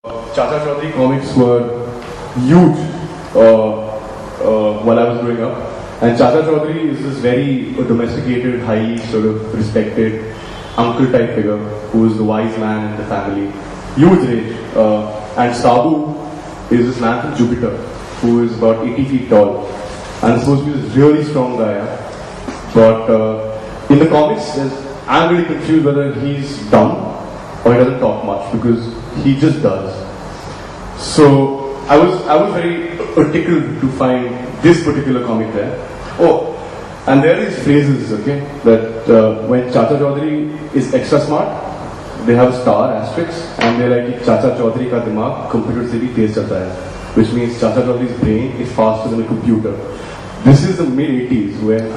Chacha Chaudhary comics were huge while I was growing up. And Chacha Chaudhary is this very domesticated, highly sort of respected uncle type figure who is the wise man in the family. Huge range. And Sabu is this man from Jupiter who is about 80 feet tall and is supposed to be this really strong guy. But in the comics, I'm really confused whether he's dumb or he doesn't talk much because he just does. So I was very tickled to find this particular comic there. Oh, and there are these phrases, okay, that when Chacha Chaudhary is extra smart, they have a star asterisk, and they're like, Chacha Chaudhary ka dimag computer se bhi tez chalta hai, which means Chacha Chaudhary's brain is faster than a computer. This is the mid 80s when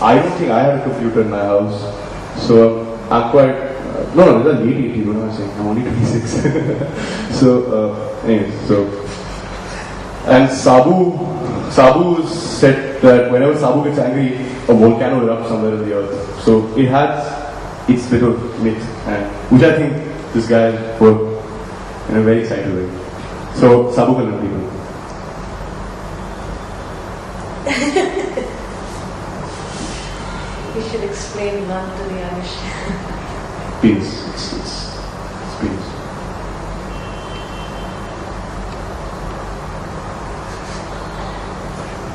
I don't think I had a computer in my house, so I'm quite. No, these are late 80s, what am I saying? I'm only 26. And Sabu said that whenever Sabu gets angry, a volcano erupts somewhere in the earth. So it has its bit of myth, and which I think this guy worked in a very excited way. So Sabu can learn people. You should explain one to the Amish. Penis. It's penis.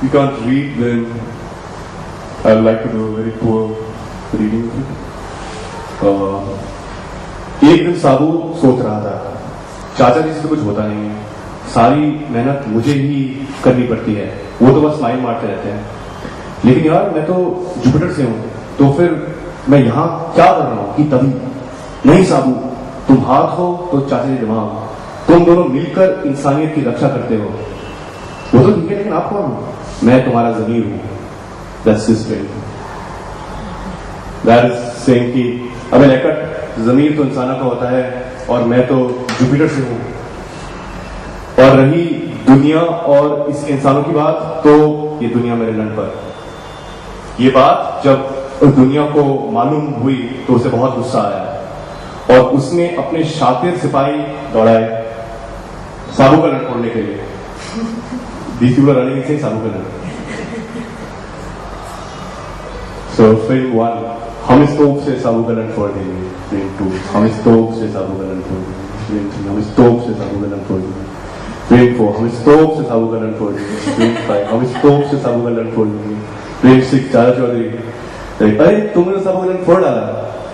You can't read, then I'd like to do a very poor reading of it. एक दिन साबू सोच रहा था, चाचा जी से तो कुछ होता नहीं है, सारी मेहनत मुझे ही करनी पड़ती है, वो तो बस स्माइल मारते रहते हैं, लेकिन यार मैं तो जुपिटर से हूं, तो फिर मैं यहाँ क्या कर रहा हूँ कि तभी नहीं साबू, तुम हाथ हो तो चाचा जी दिमाग, तुम दोनों मिलकर इंसानियत की रक्षा करते हो। वो तो ठीक है, लेकिन आप कौन हो? मैं तुम्हारा जमीर हूं। That's his strength. That is saying कि अबे लेकर जमीर तो इंसानों का होता है और मैं तो जुपिटर से हूं। और रही दुनिया और इस इंसानों की बात, तो ये दुनिया मेरे लंड पर। ये बात जब दुनिया को मालूम हुई तो उसे बहुत गुस्सा आया और उसने अपने शातिर सिपाही दौड़ाए साबू का लंड फोड़ने के लिए। These people are running inside साबू का लंड। So film 1, हम इस तोप से साबू का लंड फोड़ देंगे। Film 2, हम इस तोप से साबू का लंड फोड़ देंगे। Film 3, हम इस तोप से साबू का लंड फोड़ देंगे। Film 4, हम इस तोप से साबू का लंड फोड़ देंगे। Film 5, हम इस तोप से साबू का लंड फोड़ देंगे। Film 6, चाचा चौधरी, अरे तुमने तो साबू का लंड फोड़ डाला।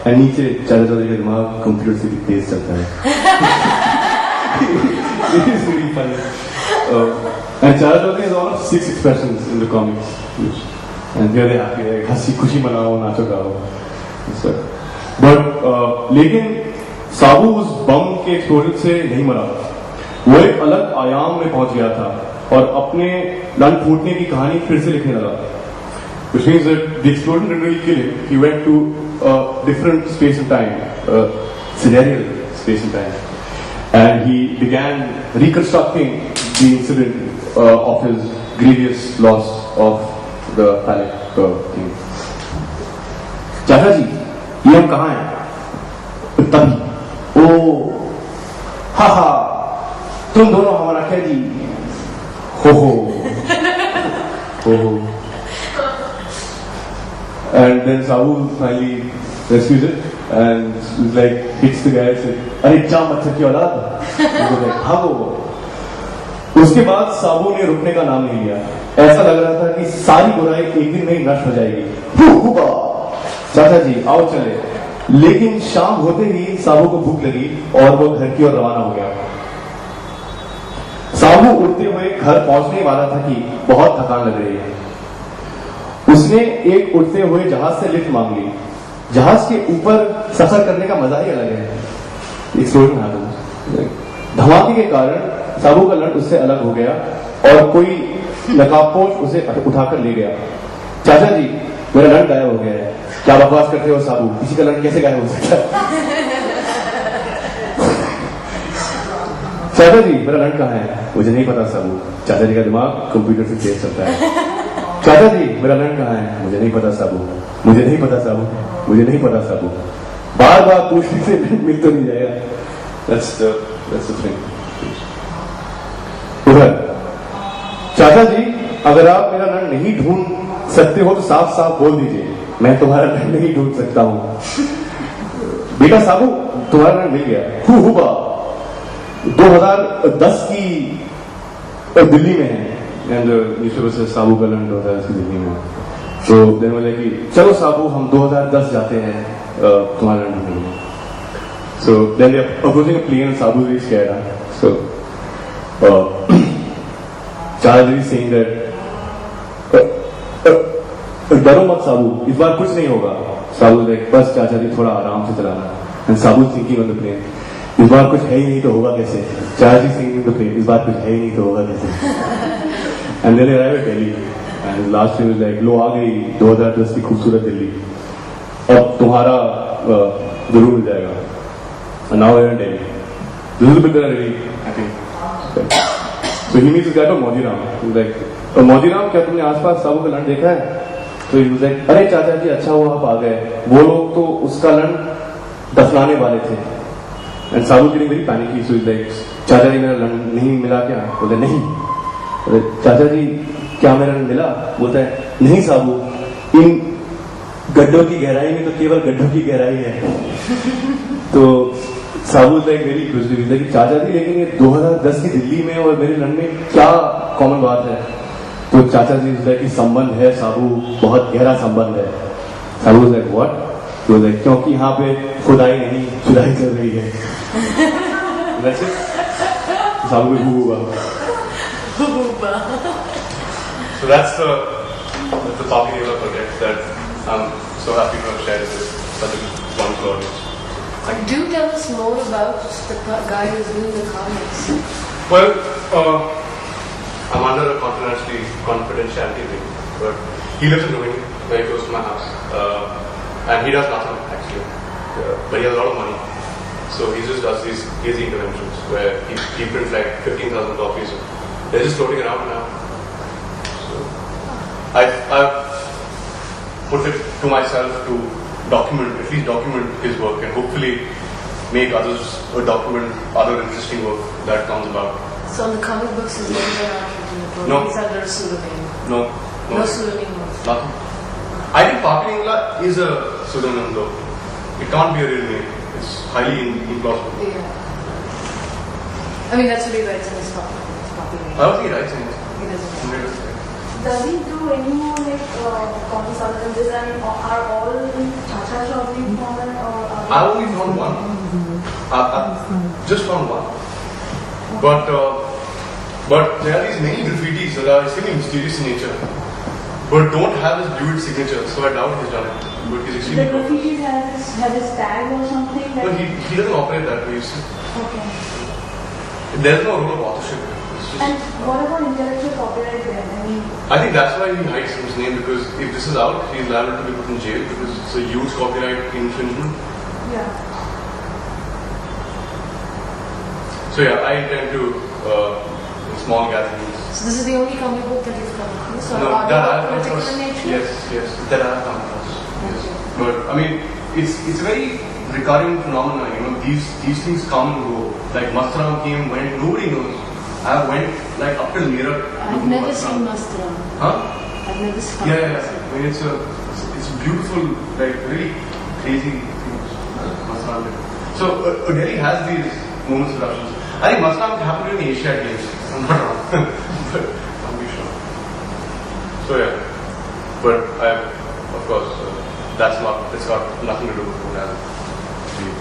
और नीचे चाचा चौधरी का दिमाग कंप्यूटर से भी तेज चलता है। It is really funny. And Chacha Chaudhary has all of 6 expressions in the comics, and they're happy, like हंसी खुशी मनाओ, नाचो गाओ, but लेकिन साबू उस बम के एक्सप्लोजन से नहीं मरा, वो एक अलग आयाम में पहुंच गया था और अपने लंड फूटने की कहानी फिर से लिखने लगा, which means that the explosion didn't really kill him. He went to a different space and time, scenario space and time, and he began reconstructing the incident of his grievous loss of the panic thing. चाचा जी, ये हम कहाँ हैं? तभी, ओ, हा, तुम दोनों हमारा क्या जी? हो. And then Sabu finally rescues it and he's like, hits the guy and says, अरे जा मच्छर की औलाद, भागो। उसके बाद साबू ने रुकने का नाम नहीं लिया, ऐसा लग रहा था कि सारी बुराई एक दिन में ही नष्ट हो जाएगी। चाचा जी आओ चले, लेकिन शाम होते ही साबू को भूख लगी और वो घर की ओर रवाना हो गया। साबू उड़ते हुए घर पहुंचने वाला था कि बहुत थकान लग रही है। उसने एक उड़ते हुए जहाज से लिफ्ट मांग ली। जहाज के ऊपर सफर करने का मजा ही अलग है। धमाके के कारण साबू का लंड उससे अलग हो गया और कोई नकाबपोश उसे उठाकर ले गया। चाचा जी, मेरा लंड गायब हो गया है। क्या बकवास करते हो साबू, किसी का लंड कैसे गायब हो सकता है? चाचा जी, मेरा लंड कहाँ है? मुझे नहीं पता साबू। चाचा जी का दिमाग कंप्यूटर से तेज चलता है। चाचा जी, मेरा लंड कहाँ है? मुझे नहीं पता साबू। मुझे नहीं पता साबू। मुझे नहीं पता साबू। बार बार पूछने से मिल तो नहीं जाएगा। That's the thing. उधर चाचा जी, अगर आप मेरा नट नहीं ढूंढ सकते हो तो साफ साफ बोल दीजिए, मैं तुम्हारा नट नहीं ढूंढ सकता हूं। बेटा साबू, तुम्हारा नट मिल गया, हुबा 2010 की दिल्ली में है। एंड न्यूज़पेपर से साबू का लंड होता है इसकी दिल्ली में। तो देन बोले कि चलो साबू हम 2010 जाते हैं तुम्हारा लंड ढूंढने। So then they are approaching a plane, Sabu is scared. So Chacha ji saying that डरो मत साबू, इस बार कुछ नहीं होगा। साबू लाइक बस चाचा जी थोड़ा आराम से चलाना। And Sabu thinking on the plane, इस बार कुछ है ही नहीं तो होगा कैसे। चाचा जी सिंगिंग द प्लेन, इस बार कुछ है ही नहीं तो होगा कैसे। And then they arrive at Delhi and last time like लो आ गई 2010 की खूबसूरत दिल्ली, अब तुम्हारा जरूर मिल जाएगा। Now we are in Delhi, this is bit really happy. So he meets this guy Maujiram, like Maujiram क्या तुमने आसपास साबू का लंड देखा है? तो ही वाज लाइक अरे चाचा जी अच्छा हुआ आप आ गए, वो लोग तो उसका लंड दफनाने वाले थे। And Sabu getting very panicky, so is like चाचा जी मेरा लंड नहीं मिला क्या? बोले नहीं। अरे चाचा जी क्या मेरा लंड मिला? बोलता है नहीं साबू, इन गड्ढों की गहराई में तो केवल गड्ढों की गहराई है। तो साबू लाइक वेरी क्यूरियस कि चाचा जी लेकिन ये 2010 की दिल्ली में और मेरे लंड में क्या कॉमन बात है? तो चाचा जी लाइक संबंध है साबू, बहुत गहरा संबंध है। साबू लाइक व्हाट? तो लाइक क्योंकि यहाँ पे खुदाई नहीं खुदाई चल रही है। वैसे साबू को हुआ। So that's the Poppy Neva project that I'm so happy to have shared with such a wonderful audience. Do tell us more about the guy who's doing the comics. Well, I'm under a confidentiality thing, but he lives in Mumbai, very close to my house, and he does nothing actually, but he has a lot of money, so he just does these easy interventions where he prints like 15,000 copies. They're just floating around now. So I've put it to myself to document, at least document his work, and hopefully make others document other interesting work that comes about. So on the comic books his names are not written. No. He's under a pseudonym. No Pseudonym. nothing. I think Poppy Neva is a pseudonym though. It can't be a real name. It's highly implausible. Yeah. I mean that's what he writes in his copy. I don't think he writes anything. He doesn't. Does he do any more like comics other than this? I mean, are all in Chacha shop in common or? I only found one. I just found one. But there are these many graffitis that are extremely mysterious in nature, but don't have his viewed signature. So I doubt he's done it. But he's The extremely. graffitis have his tag or something? Like, But he doesn't operate that way. You see. okay. There's no rule of authorship. It's just, And what about intellectual copyright then? I mean, I think that's why he hides his name, because if this is out, he's liable to be put in jail because it's a huge copyright infringement. yeah. So yeah, I intend to in small gatherings. So this is the only comic book that you've come across? Or No, are that they I all have come political across. in nature? Yes, that I have come across. Yes. But I mean, it's a very recurring phenomenon. You know, these things come and go. Like Mastram came, went. Nobody knows. I went like up till Meerut. I've never seen Mastram. Huh? I've never seen Yeah. I mean, it's a beautiful, like really crazy things. Mastram did. So Delhi has these moments of eruptions. I think Mastram happened in the Asian Games. I'm not wrong, but I'm not sure. So yeah, but of course, it's got nothing to do with what I'm doing.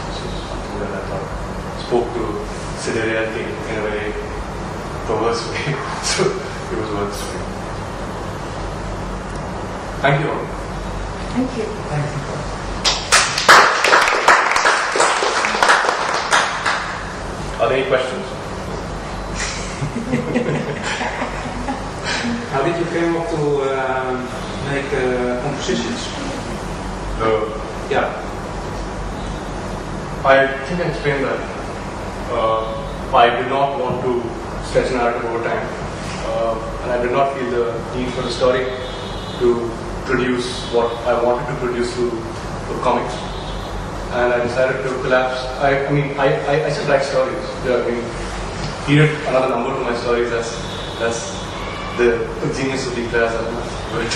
This is something that I thought spoke to Siddhartha in a very perverse way. So it was worth saying. Thank you all. Thank you. Thank you. Are there any questions? How did you come up to make compositions? Yeah. I think I explained that. I did not want to stretch a narrative over time, and I did not feel the need for the story to produce what I wanted to produce through comics. And I decided to collapse. I still write stories. Yeah, I mean, needed another number to my stories. That's the genius of the class. But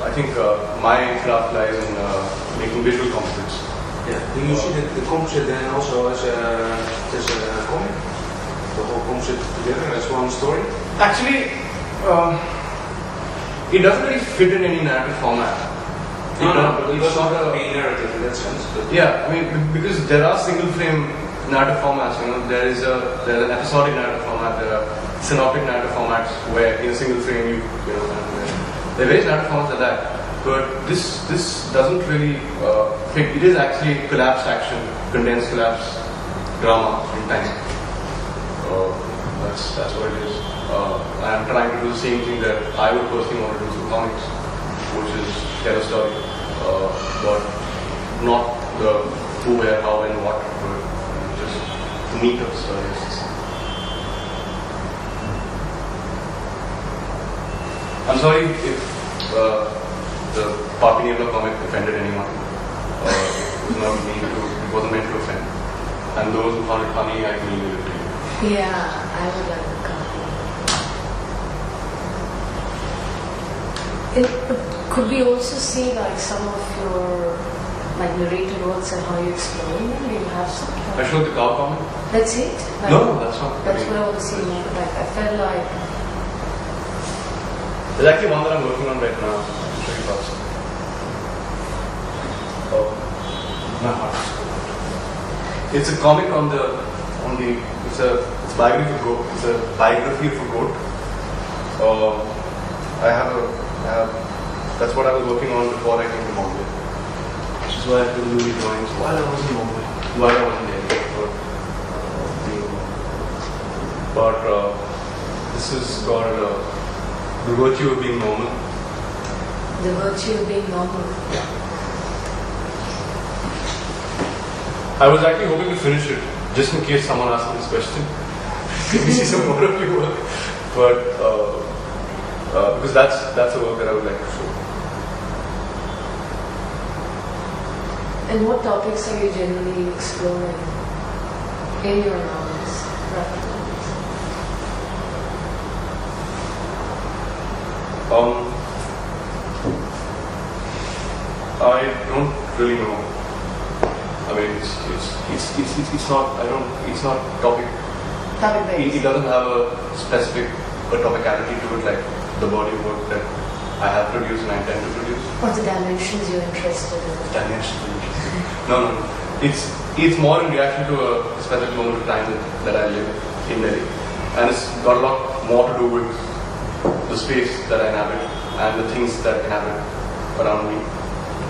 I think my craft lies in making visual composites. Yeah. Do you see the composite then also as a comic? The whole composite together as one story? Actually, it doesn't really fit in any narrative format. But it was not a narrative in that sense. But Yeah, I mean, because there are single frame narrative formats, there's an episodic narrative format, there are synoptic narrative formats where in a single frame there are various narrative formats like that. But this doesn't really fit. It is actually collapsed action, condensed collapsed drama in time. That's what it is. I'm trying to do the same thing that I would personally want to do through comics, which is tell a story, but not the who, where, how, and what, but just the meat of the story. I'm sorry if the Papinevla comic offended anyone. It wasn't meant to offend. And those who found it funny, I can leave it to you. Yeah, I would like to copy. Could we also see like some of your like narrated works and how you explain them? Do you have some? I showed the cow comic. That's it? Like, No, that's not. That's what I want to see more. Like I felt like There's actually one that I'm working on right now. I'll show you first. My heart. It's a comic it's biography of a goat. It's a biography of a goat. That's what I was working on before I came to Mumbai. Which is why I could do the drawings while I was in Mumbai, while I was in Delhi. But this is called The Virtue of Being Normal. the virtue of being normal. I was actually hoping to finish it just in case someone asked me this question. Can we see some more of your work? But because that's a work that I would like to show. And what topics are you generally exploring in your novels? Graphic novels? I don't really know. I mean, it's not. It's not topic. Topic It based. doesn't have a specific topicality to it, like the body of work that I have produced and I intend to produce. Or the dimensions you're interested in? Dimension. No. It's more in reaction to a specific moment of time that I live in Delhi, and it's got a lot more to do with the space that I inhabit and the things that inhabit around me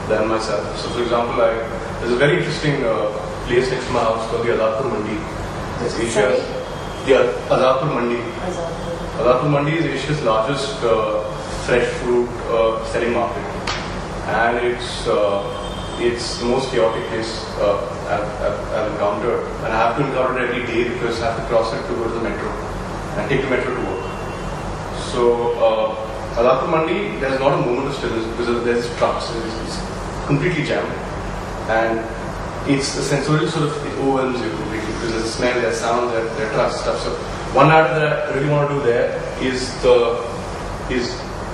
than myself. So, for example, there's a very interesting place next to my house called the Azadpur Mandi. It's Asia's Azadpur Mandi. Azadpur Mandi is Asia's largest fresh fruit selling market, and it's the most chaotic place I've encountered, and I have to encounter it every day because I have to cross it to go to the metro and take the metro to work. So Azadpur Mandi, there's not a moment of stillness because there's trucks. It's completely jammed, and it's a sensorial sort of, it overwhelms you completely because there's a smell, there's sound, there are trucks, stuff. So one matter that I really want to do there is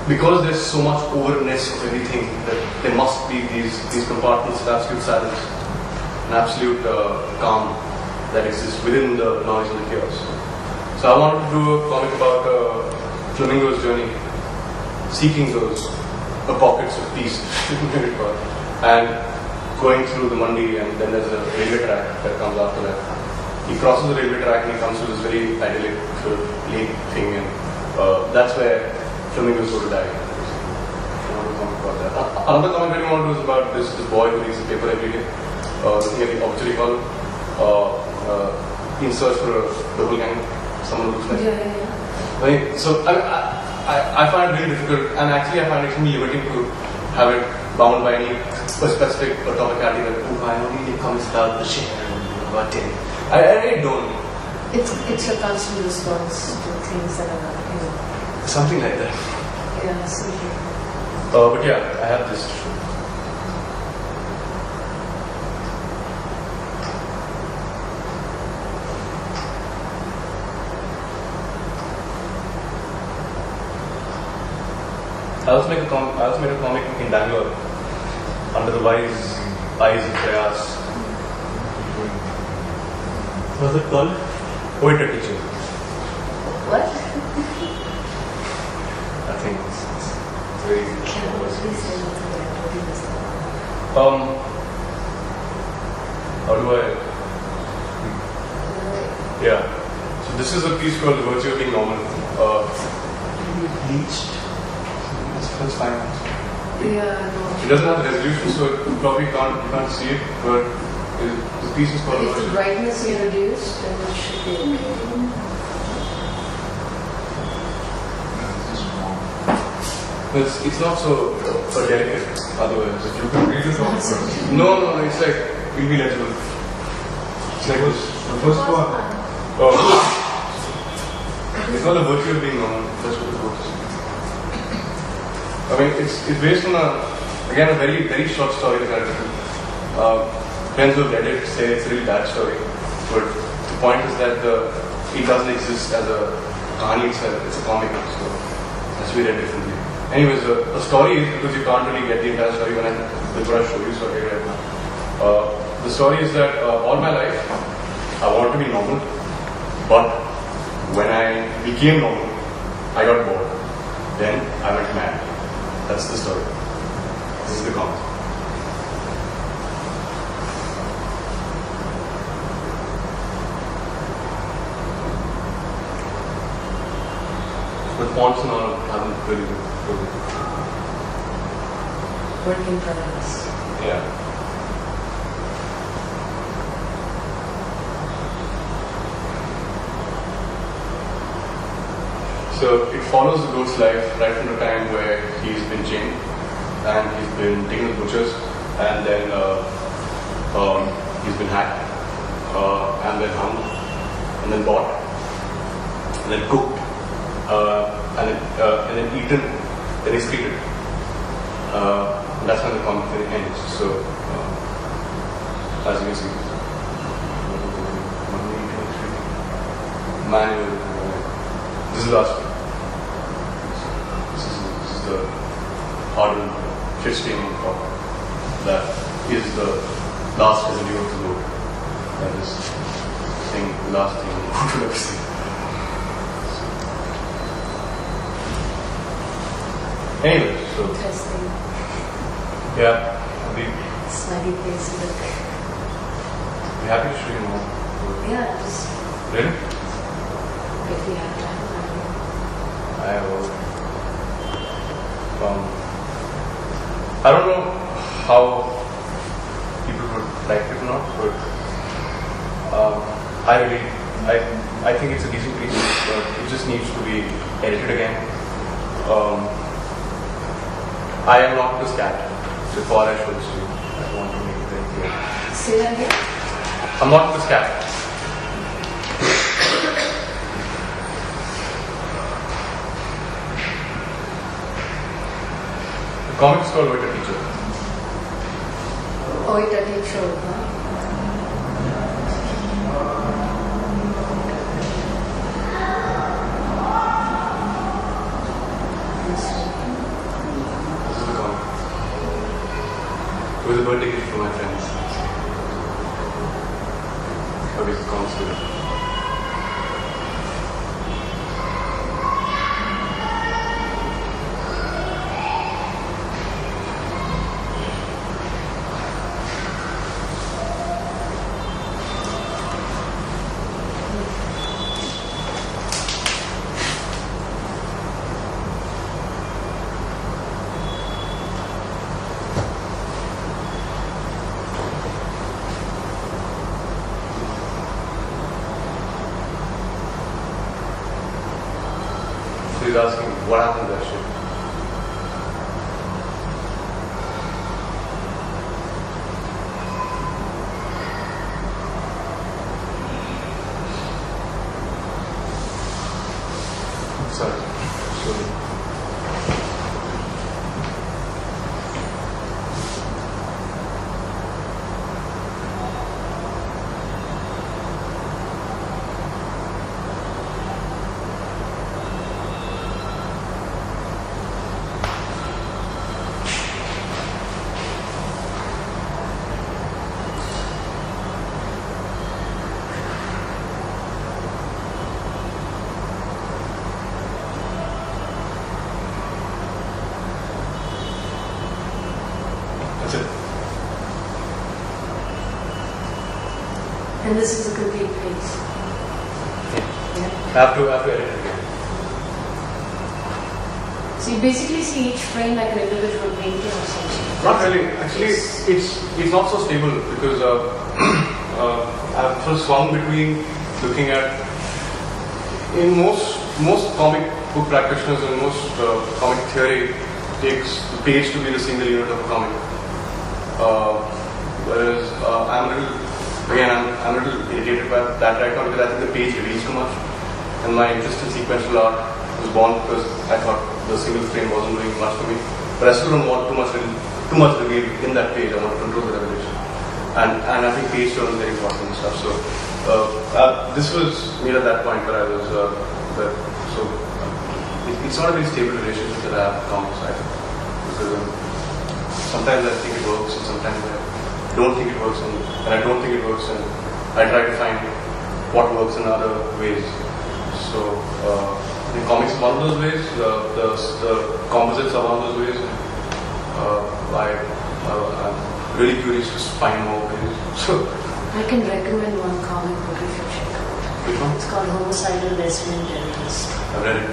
because there's so much overness of everything that there must be these compartments of absolute silence, an absolute calm that exists within the noise and the chaos. So I wanted to do a comic about flamingo's journey, seeking those pockets of peace, and going through the Mandi, and then there's a railway track that comes after that. He crosses the railway track and he comes to this very idyllic sort of lake thing, and that's where flamingos go to die. I want to comment about that. Another comment I want to do is about this boy who reads the paper every day, looking at the obituary column, in search for a double gang, someone who looks like. Yeah. Right? So I find it really difficult, and actually I find it extremely limiting to have it bound by any specific topicality that I only read comics about the shit and about Delhi. I really don't. It's a constant response to things that are, Something like that. yeah, something. But yeah, I have this to show. I also made a comic in Bangalore under the wise eyes of Prayas. What's it called? Poetry teacher. What? I think it's very. Can you please say what you was How do I? Yeah. So this is a piece called The Virtue of Being Normal. Bleached. It's fine. Yeah, no. It doesn't have the resolution, so you probably can't see it, but the piece is called If the Virtue. brightness is reduced, then it should be okay. It's not so delicate, otherwise. You can read it on first. No, it's like, it'll be legible. It's like this. The first one. Oh. It's called The Virtue of Being Normal. That's what the book is. I mean, it's based on a very, very short story that I've written. Friends who have read it say it's a really bad story. But the point is that it doesn't exist as a kahani itself. It's a comic, so that's we read differently. Anyways, the story is, because you can't really get the entire story with what I show you, so I right now. The story is that all my life, I wanted to be normal, but when I became normal, I got bored. Then I went mad. That's the story. This is the comic. The fonts and all haven't really been good. Work in progress. Yeah. So it follows the goat's life right from the time where he's been chained and he's been taken to butchers, and then he's been hacked, and then hung, and then bought, and then cooked, and then eaten, then excreted. That's when the comic ends. So as you can see, manual. This is the last one. This is the hardened shit stain on top. That is the last residue of the road. That is the last thing you will ever see. Anyway, so Interesting. yeah, I'll be Smiley face look. happy to show you more. Yeah, just Really? if we have time. I will. I don't know how people would like it or not, but I think it's a decent piece, but it just needs to be edited again. I am not this cat. Before I show this to you, I want to make it very clear. Say that again. I'm not this cat. The comic is called Waiter Teacher. Oh, it's a teacher, huh? This is the comic. It was a birthday gift for my friends. Okay, the comic's good. So he's asking, what happened to that shit? Sorry. Sorry. And this is a complete piece. I have to edit it again. So you basically see each frame like an individual painting or something. Not really. Actually, it's not so stable because I've sort of swung between looking at in most comic book practitioners and most comic theory takes the page to be the single unit of a comic. Whereas I'm a little irritated by that right now because I think the page reveals too much, and my interest in sequential art was born because I thought the single frame wasn't doing much for me. But I still don't want too much reveal in that page. I want to control the revelation, and I think page turn is very important and stuff. So this was made at that point where I was it's not a very stable relationship that I have with comics. I think because sometimes I think it works and sometimes I don't think it works, and I don't think it works, and I try to find what works in other ways. So in comics, one of those ways, the composites are one of those ways. I'm really curious to find more ways. So I can recommend one comic book if you check out. which one? It's called Homicidal Lesbian Terrorist. I've read it.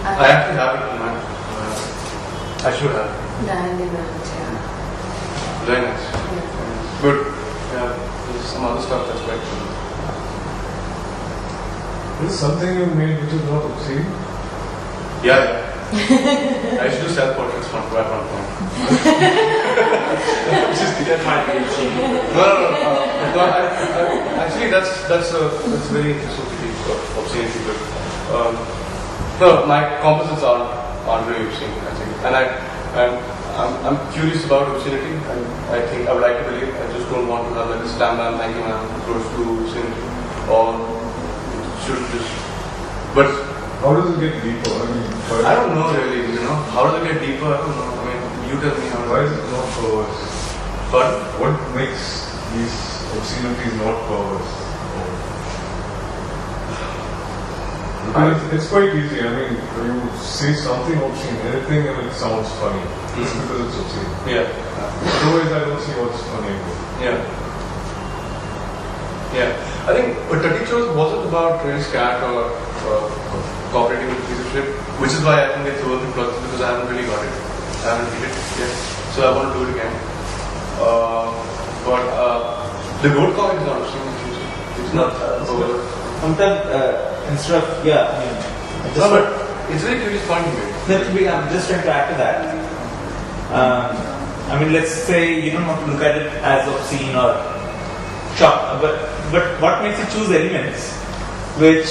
I actually have it in mind. I should have. Diane Grant, yeah. Very nice. Yeah. Good. Yeah, there's some other stuff that's quite cool. Is something you made which is not obscene? Yeah. I used to do self-portraits at one point. That might be obscene. No, actually, that's very interesting to be obscenity, but no, my composites aren't very obscene, I think, and I'm curious about obscenity, and I think I would like to believe. I just don't want to have like a slam bam, thank you ma'am, approach to obscenity, or it should just. But How does it get deeper? I don't know really. How does it get deeper? I don't know. I mean, you tell me how. Why is it not perverse? But What makes these obscenities not perverse? Because it's quite easy. I mean, you say something obscene, anything, and it sounds funny. Just because it's obscene. yeah. Otherwise, I don't see what's funny about it. Yeah. I think Tati Chose wasn't about really scat or cooperating with a piece of shit, which is why I think it's a work in progress because I haven't really got it. I haven't read it yet. So I want to do it again. But the road comic is not obscene. It's not over. Instead of, I No, but it's a very curious point you made. I'm just trying to add to that. I mean, let's say you don't want to look at it as obscene or shock, but what makes you choose elements which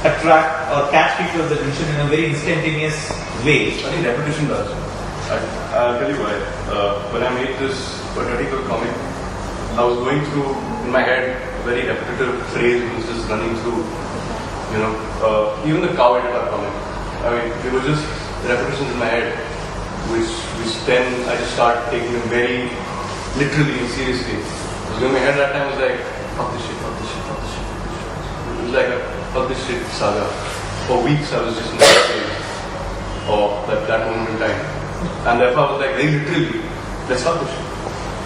attract or catch people's attention in a very instantaneous way? I think repetition does. I'll tell you why. When I made this particular comic, I was going through in my head a very repetitive phrase which was just running through. Even the cow editor comic. I mean, it was just repetitions in my head, which then I just started taking them very literally and seriously. Because in my head that time was like, fuck this shit, fuck this shit, fuck this shit, fuck this shit. It was like a fuck this shit saga. For weeks I was just in that phase, or that moment in time. And therefore I was like, very literally, let's fuck this shit.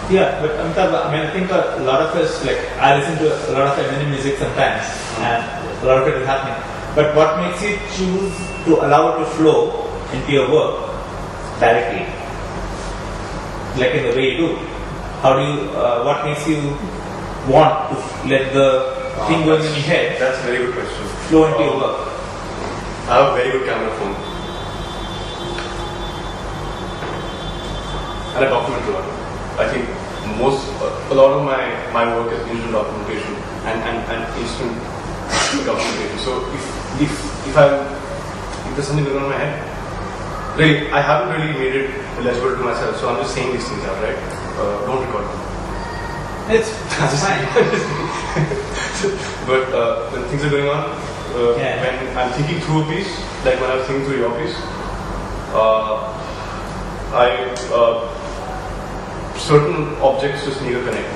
Yeah, but Amitabh, I mean, I think a lot of us, like, I listen to a lot of Eminem music sometimes, and a lot of it is happening. But what makes you choose to allow it to flow into your work directly, like in the way you do? How do you? What makes you want to let the thing going in your head That's a very good question. flow into your work? I have a very good camera phone. And I document a lot. I think a lot of my work is instant documentation and instant documentation. So if there's something going on in my head, really, I haven't really made it legible to myself, so I'm just saying these things out, right? Don't record them. It's fine. But when things are going on, when I'm thinking through a piece, like when I was thinking through your piece, certain objects just need a connect.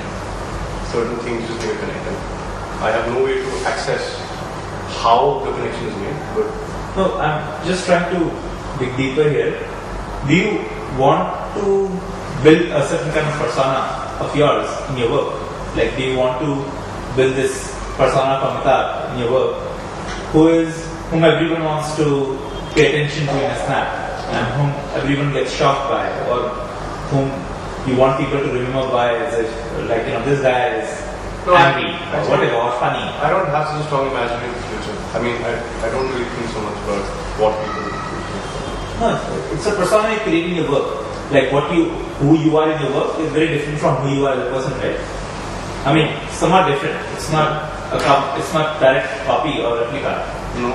Certain things just need a connect. And I have no way to access how the connection is made. But No, I'm just trying to dig deeper here. Do you want to build a certain kind of persona of yours in your work? Like, do you want to build this persona of Amithab in your work, whom everyone wants to pay attention to in a snap, and whom everyone gets shocked by, or whom you want people to remember by as if, like, this guy is angry, or whatever, or funny? I don't have such a strong imagination of the future. I mean, I don't really think so much about what people do. No, it's a persona you create in your work. Like who you are in your work is very different from who you are as a person, right? I mean, somewhat different. It's not direct copy or replica. No.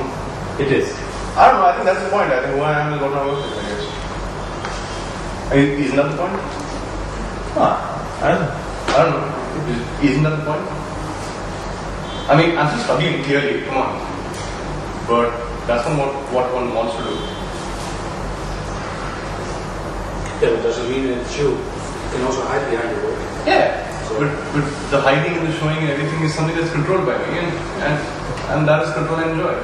It is. I don't know, I think that's the point. I think who I am is what my work is, I guess. Isn't that the point? I don't know. Isn't that the point? I mean, I'm just studying theory, come on. But that's not what one wants to do. Yeah, but doesn't mean that you can also hide behind your work. Yeah. But the hiding and the showing and everything is something that's controlled by me, and that is control and joy.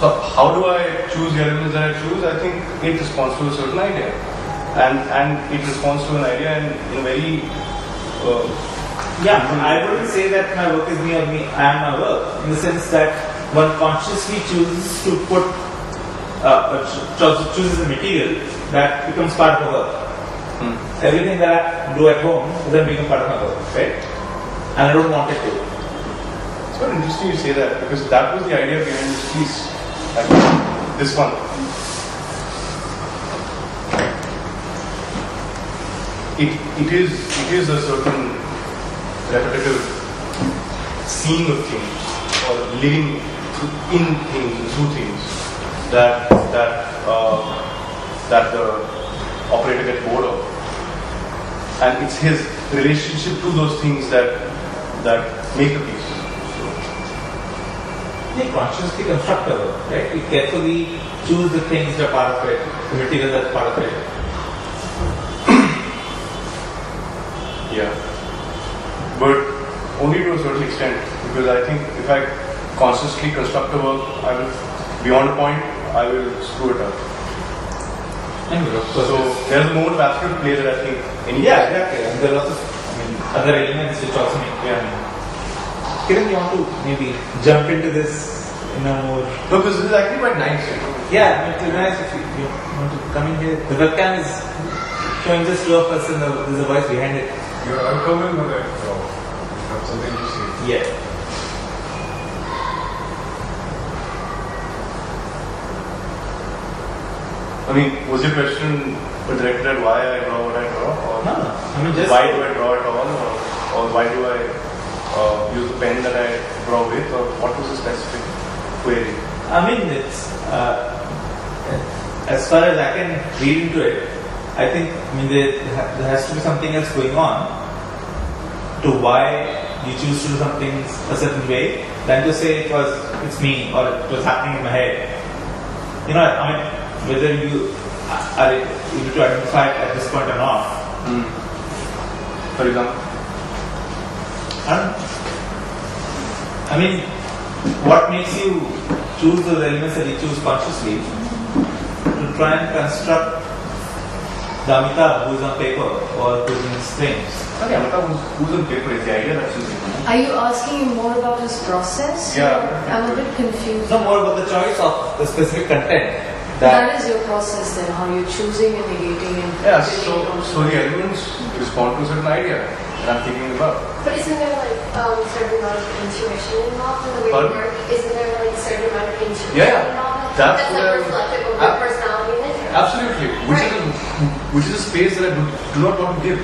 So how do I choose the elements that I choose? I think it responds to a certain idea, and it responds to an idea in a very I wouldn't say that my work is me or me. I am my work, in the sense that one consciously chooses to chooses the material that becomes part of the work. Everything that I do at home doesn't become part of my work, right? And I don't want it to. It's quite interesting you say that, because that was the idea behind this piece. Like this one. It is a certain repetitive seeing of things, or living in things and through things that the operator gets bored of. And it's his relationship to those things that make the piece. You consciously construct a work, right? You carefully choose the things that are part of it, the material that's part of it. Yeah. But only to a certain extent, because I think if I consciously construct a work, I will, beyond a point, I will screw it up. So there's a mode of absolute play that I think Exactly. And there are lots of other elements which also make Kiran, you want to maybe jump into this in a more... No, because this is actually quite nice. Yeah, it's nice if you want to come in here. The webcam is showing just two of us and there's a voice behind it. I'll come in with it. So, have something to say. Yeah. I mean, was your question directed at why I draw what I draw? Or No. I mean, just... why do I draw at all? Or why do I use the pen that I draw with? Or what was the specific query? I mean, it's... as far as I can read into it, I think, there has to be something else going on to why you choose to do something a certain way than to say it's me or it was happening in my head. Whether you are able to identify it at this point or not. For example? What makes you choose those elements that you choose consciously to try and construct the Amitabh who is on paper or who is in his things? Okay, Amitabh who's on paper is the idea that's using. Are you asking him more about his process? Yeah. I'm a bit confused. No, more about the choice of the specific content. That is your process then, how you're choosing and negating and... Yeah, so the elements respond to a certain idea that I'm thinking about. But isn't there certain amount of intuition involved in the way Pardon? you work? Isn't there a certain amount of intuition Yeah. involved? That's That's what like I- reflective of your personality and interest. Absolutely, which is a space that I do not want to give.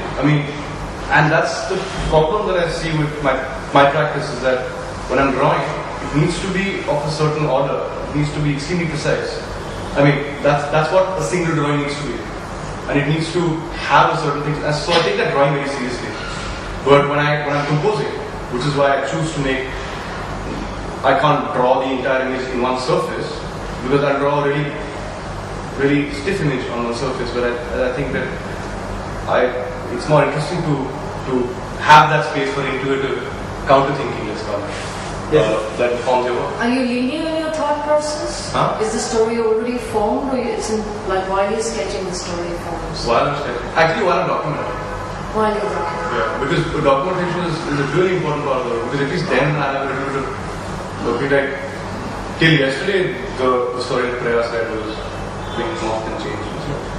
And that's the problem that I see with my practice, is that when I'm drawing, it needs to be of a certain order. It needs to be extremely precise. That's what a single drawing needs to be, and it needs to have a certain thing. And so I take that drawing very seriously. But when I'm composing, which is why I choose to make, I can't draw the entire image in one surface, because I'll draw a really stiff image on one surface. But I think that it's more interesting to have that space for intuitive counter thinking, let's call it. Yes. That informs your work. Are you linear in your thought process? Huh? Is the story already formed, or it's like while you're sketching the story forms? While I'm sketching. Actually, while I'm documenting. While you're working. Yeah, because documentation is a really important part of the work. Because at least then I have a little bit of looking like till yesterday the story that Priya said was being morphed and changed.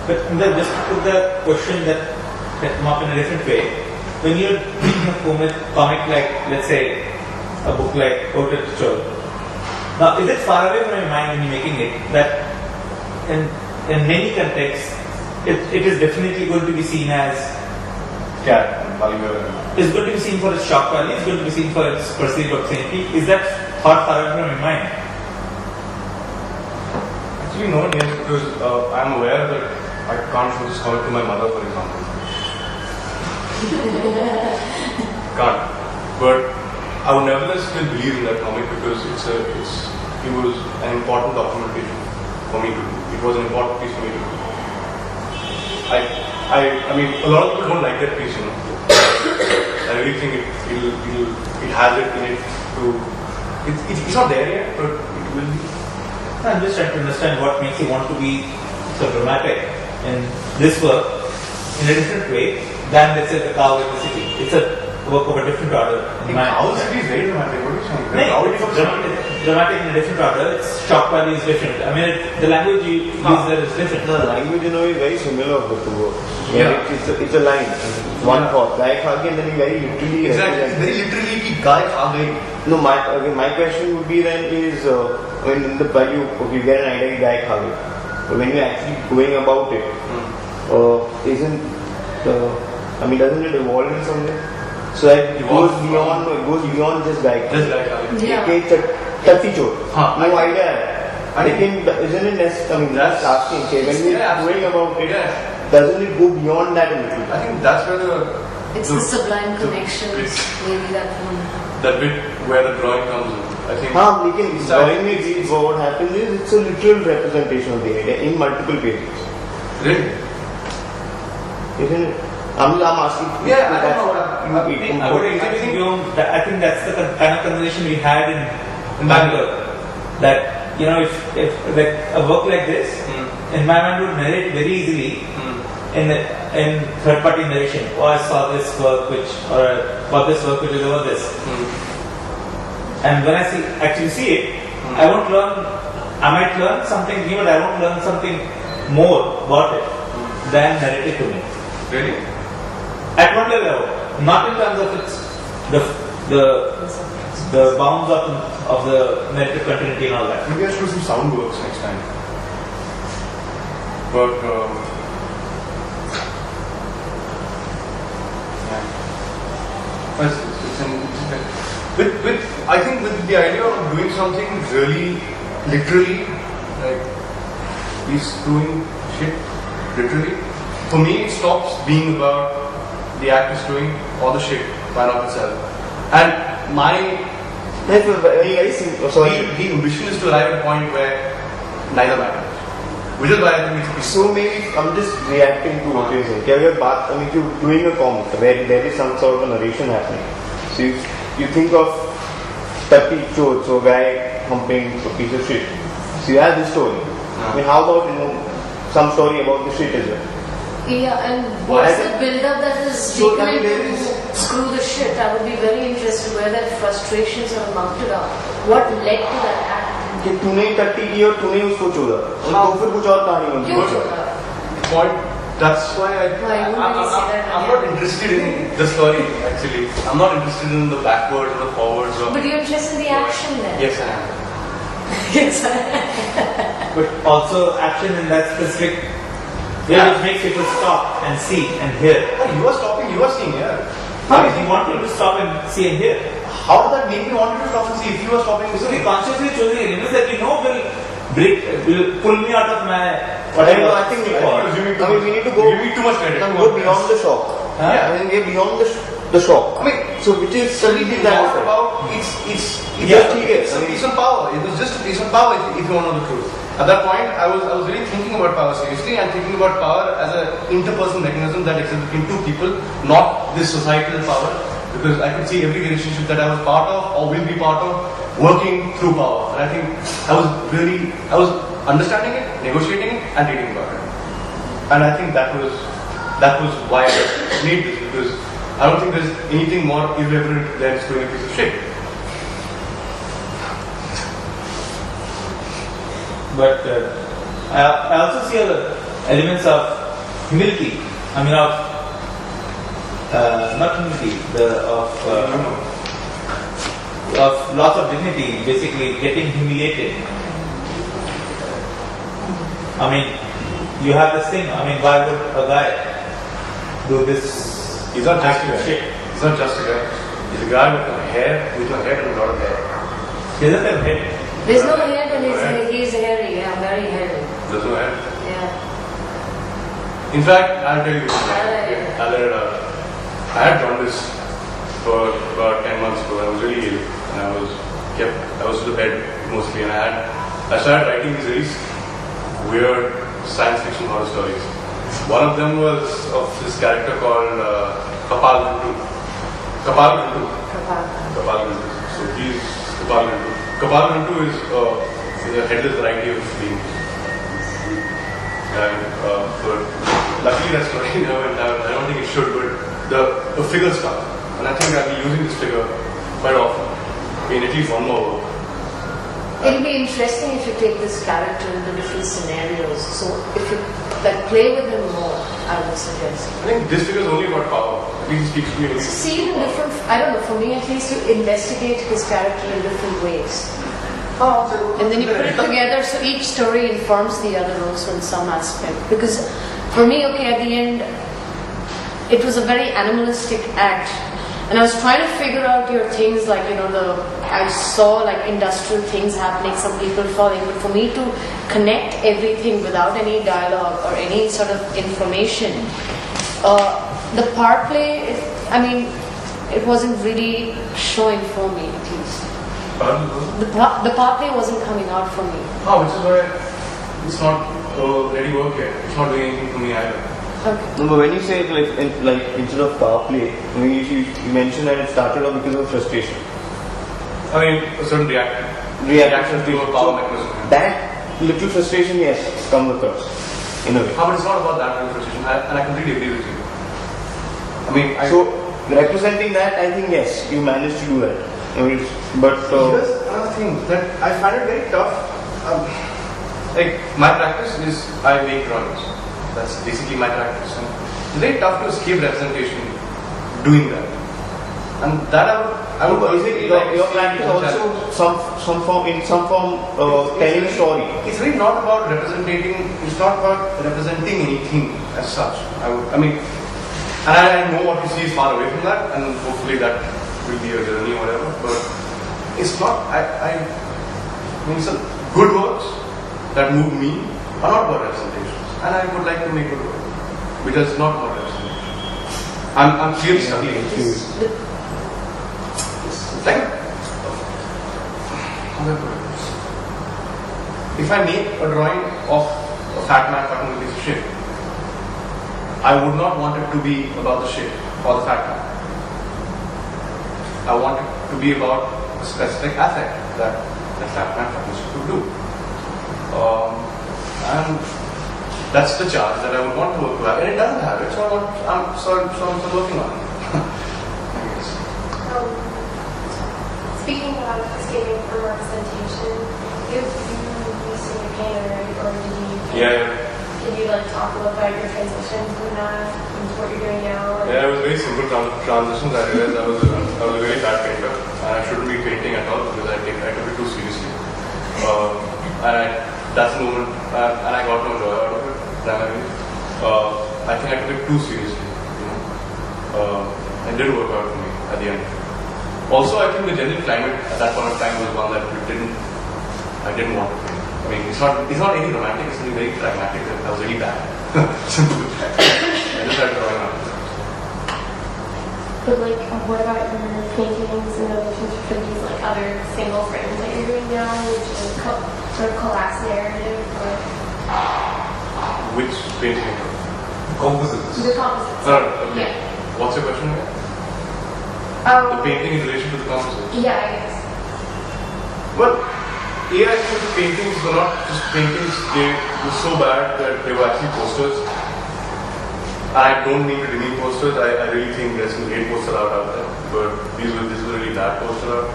But then just to put the question that come up in a different way, when you're reading a comic like, let's say, a book like Portrait of Chol, now is it far away from your mind when you're making it that in many contexts it is definitely going to be seen as it's going to be seen for its shock value, it's going to be seen for its perceived obscenity. Is that far away from your mind? Actually, no, yes, because I'm aware that I can't show this comic to my mother, for example. Can't. But I would nevertheless still believe in that comic because it was an important documentation for me to do. It was an important piece for me to do. I mean, a lot of people don't like that piece, you know. I really think it has it in it to. It's not there yet, but it will be. I'm just trying to understand what makes you want to be so dramatic in this work in a different way than, let's say, the cow in the city. It's a work of a different order. Cow city is very dramatic. What are you saying? No, it's dramatic in a different order. Its shock value is different. I mean, the language you use there is different. The language, is very similar of the two works. Yeah. It's a line. One thought. Guy khage, and then he very literally. Exactly. Very literally, ki guy khage. No, my question would be then is when in the value you get an idea guy khage, but when you're actually going about it, doesn't it evolve in some way? So that it goes beyond just guy. Just guy khage. Yeah. Okay, tatti chor. Huh. No idea. Isn't it necessary? I mean, that's asking. Okay, when we're going about it, doesn't it go beyond that a little? I think that's where It's the sublime connections, maybe that one. that bit where the drawing comes in. I think. Drawing it, what happens is it's a literal representation of the idea in multiple pages. Really? Isn't it? I'm asking. Yeah, I don't know. I would agree with you on that. I think that's the kind of conversation we had in Bangalore. That, if like a work like this, in my mind would narrate very easily in third-party narration. Oh, I saw this work which is over this. And when I actually see it, I might learn something new, but I won't learn something more about it than narrated to me. Really? At one level, not in terms of its the bounds of the narrative continuity and all that. Maybe I should do some sound works next time. But I think with the idea of doing something really literally, like he's doing shit literally. For me, it stops being about the act is doing all the shit by not itself. And Very simple. the ambition is to arrive at a point where neither matters. Which is why I think it's So maybe I'm just reacting to what you're saying. If you're doing a comic where there is some sort of a narration happening, so you think of Tati Chod, so a guy humping a piece of shit. So you have this story. I mean, how about some story about the shit as well? Yeah, and what's the build-up that is taken to screw the shit? I would be very interested where that frustration sort of mounted up. What led to that act? कि तूने टट्टी की और तूने उसको चोदा तो फिर कुछ और कहानी बनती क्यों है छोड़ा? point. That's why Why would you say that I'm not interested in the story actually. I'm not interested in the backwards or the forwards. Or But you're interested in the action then? yes, I am. Yes, I am. But also action in that specific way which makes people stop and see and hear. You are stopping. You are seeing. Yeah. How is he wanting to stop and see and hear? How does that make me want to stop and see? If you are stopping, So we consciously choosing elements that will pull me out of my whatever. I think we need to go. Give me too much credit. Go beyond the shock. Yeah. I mean, we're beyond the shock. I mean, so which is it's not about it's a piece of power. It was just a piece of power if you want to know the truth. At that point, I was really thinking about power seriously and thinking about power as an interpersonal mechanism that exists between two people, not this societal power. Because I could see every relationship that I was part of or will be part of working through power. And I think I was understanding it, negotiating it, and reading about it. And I think that was why I made this, because I don't think there's anything more irreverent than just doing a piece of shit. But I also see elements of humility. I mean, of not humility, of loss of dignity. Basically, getting humiliated. I mean, you have this thing. I mean, why would a guy do this? He's not just a guy. Shit. He's not just a guy. He's a guy with a head and a lot of hair. He doesn't have head. There's no hair, but he's hairy. Yeah, very hairy. There's no hair. Yeah. In fact, I'll tell you this. I'll let it out. I had drawn this for about 10 months ago. I was really ill, and I was to the bed mostly, and I started writing these really weird science fiction horror stories. One of them was of this character called Kapal Guntu. So he's Kapal Guntu. Kapal Guntu is a headless variety of beings. And luckily that story never went down. I don't think it should, but the figure stuck. And I think I'll be using this figure quite often in at least one more work. It'll be interesting if you take this character into different scenarios. So if you play with him more, I would suggest. I think this figure is only about power. At least it speaks to me. See it in different, I don't know, for me at least, you investigate his character in different ways. And then you put it together so each story informs the other also in some aspect. Because for me, okay, at the end, it was a very animalistic act. And I was trying to figure out your things like, I saw like industrial things happening, some people falling, but for me to connect everything without any dialogue or any sort of information, the part play, it wasn't really showing for me at least. The part play wasn't coming out for me. Which is why it's not ready work yet. It's not doing anything for me either. Okay. No, but when you say like instead of power play, you mentioned that it started off because of frustration. I mean, a certain reaction to a power mechanism. That little frustration, yes, comes across in a way. But it's not about that little frustration, and I completely agree with you. So representing that, I think yes, you managed to do that. But here's another thing that I find it very tough. Like my practice is I make drawings. That's basically my practice. And it's very tough to escape representation doing that. And that I would is it your practice also some form telling a story? It's really not about representing. It's not about representing anything as such. And I know what you see is far away from that, and hopefully that will be a journey or whatever. But it's not. I mean, some good works that move me are not about representations, and I would like to make good work because it's not about representation. I'm clearly struggling. It's like how do I put it? If I make a drawing of a fat man fucking with a piece of shit, I would not want it to be about the shit or the fat man. I want it to be about a specific affect that the fat man fucking shit could do. And that's the charge that I would want to work with. And it doesn't have it, so I'm working on it. Speaking about escaping from representation, you recently painted, right? Or did you? Yeah. Can you talk about your transition from that into what you're doing now? Yeah, it was very simple transitions. I realized I was a very bad painter, and I shouldn't be painting at all because I took it too seriously. That's the moment, and I got no joy out of it. Primarily, I think I took it too seriously. It didn't work out for me at the end. Also, I think the general climate at that point of time was one that I didn't want to paint. I mean, it's not anything romantic, it's something very pragmatic. That was really bad. Simple. I just had drawing out. But what about your paintings in relation to these other single frames that you're doing now, which is sort of collapse narrative? Which painting? Composites. The composites. Okay. Yeah. What's your question again? The painting in relation to the composites? Yeah, I guess. Well, AI paintings were not just paintings, they were so bad that they were actually posters. I don't mean to demean posters, I really think there's some great posters out there, but this was a really bad poster out.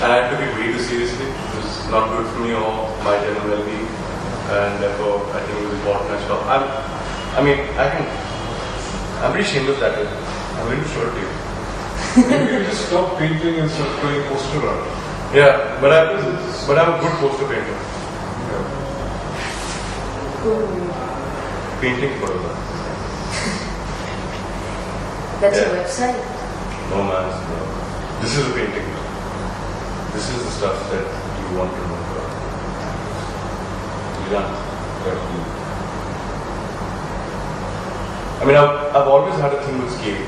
And I took it way too seriously. It was not good for me or my general well-being, and therefore I think it was important I stopped. I'm pretty shameless that way. I'm going to show it to you. Maybe you just stop painting and start playing poster art. Yeah, but I'm a good poster painter. Yeah. Painting for that. That's Yeah. your website. No man, no. This is a painting. This is the stuff that you want to know about. You don't have to. I mean, I've always had a thing with scale.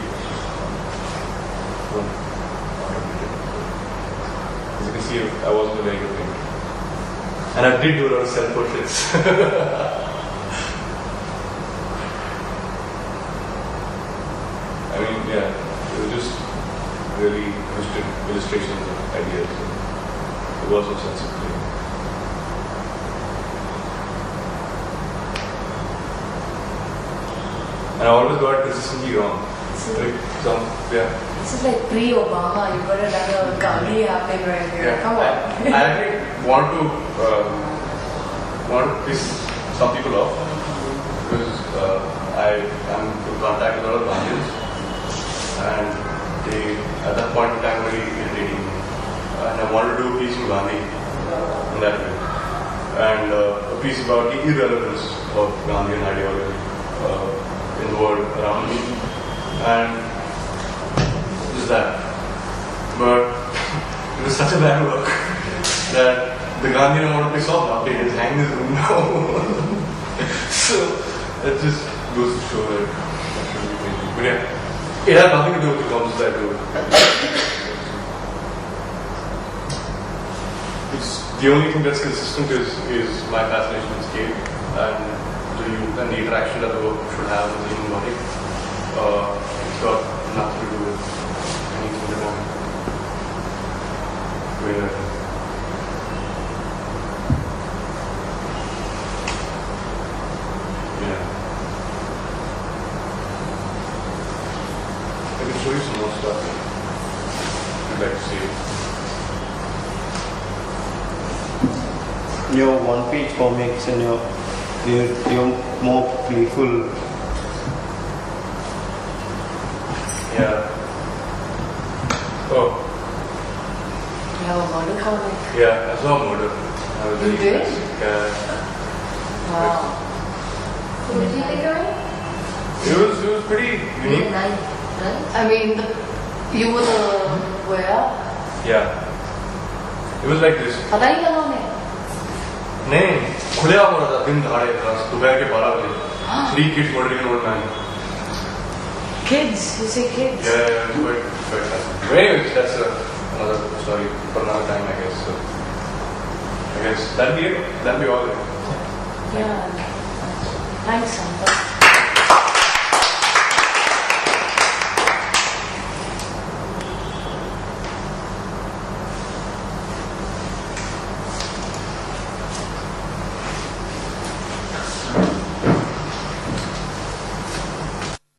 As you can see, I wasn't a very good painter. And I did do a lot of self-portraits. I mean, yeah, it was just really illustrations of ideas. It was no sense of play. And I always got consistently wrong. This is like pre-Obama. You could have done a Gandhi happening right here. Yeah. Come on. I actually want to piss some people off because I am in contact with a lot of Gandhians, and they at that point in time were really irritating me. And I wanted to do a piece on Gandhi in that way, and a piece about the irrelevance of Gandhian ideology in the world around me, and just that. But it was such a bad work that the Gandhian I want to piss off now, they just hang his room now. So it just goes to show that I shouldn't be painting. But yeah, it had nothing to do with the concepts I do. It's the only thing that's consistent is my fascination with scale and the interaction that the work should have with the human body. It's got nothing to do with anything that I'm doing right now. Yeah. I can show you some more stuff if you'd like to see it. Your one-page comics and you're more playful. Yeah. Oh, You have a murder comic. yeah, I saw Murder. I was You really did? impressed. Yeah. Wow. What did you think of it? It was pretty unique. I mean, you were the where? Yeah. It was like this. पता ही क्या नाम है? नहीं खुले आम हो रहा था दिन दहाड़े दोपहर के 12 बजे 3 kids murdering an old man. Kids, you say kids. Yeah, it was quite fascinating. But anyways, that's another story for another time, I guess. So I guess that'll be it. That'll be all. Yeah. Thanks, Amithab.